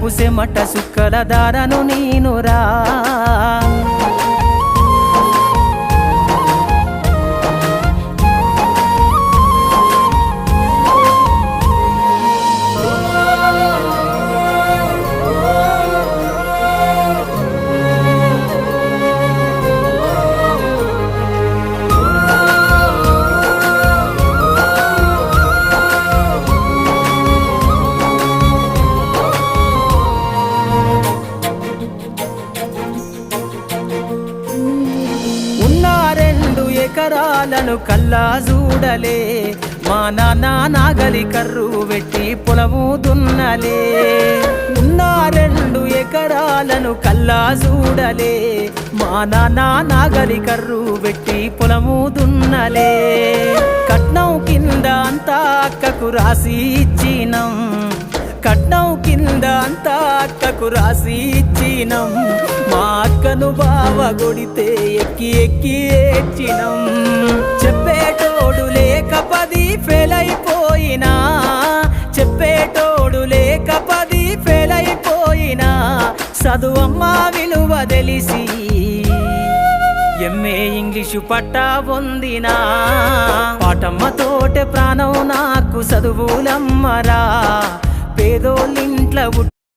కడుపు సెమట సుక్కల దారను నేనురా ఎకరాలను కల్లా చూడలే మా నాన్న నాగలి కర్రు పెట్టి పొలము దున్నలే ఉన్న 2 ఎకరాలను కల్లా చూడలే మా నాన్న నాగలి కర్రు పెట్టి పొలము దున్నలే కట్నం కింద అంతా అక్కకు రాసి ఇచ్చినం కట్నం కింద అంతా అక్కకు రాసి ఇచ్చినం మా అక్కను బావ కొడితే ఎక్కి ఎక్కి ఏడ్చినం చెప్పేటోడు లేక 10 ఫెయిల్ అయిపోయినా చెప్పేటోడు లేక 10 ఫెయిల్ అయిపోయినా చదువమ్మ విలువ తెలిసి ఎంఏ ఇంగ్లీషు పట్టా పొందినా పాటమ్మతోటే ప్రాణం నాకు చదువులమ్మరా పేదోళ్ళింట్ల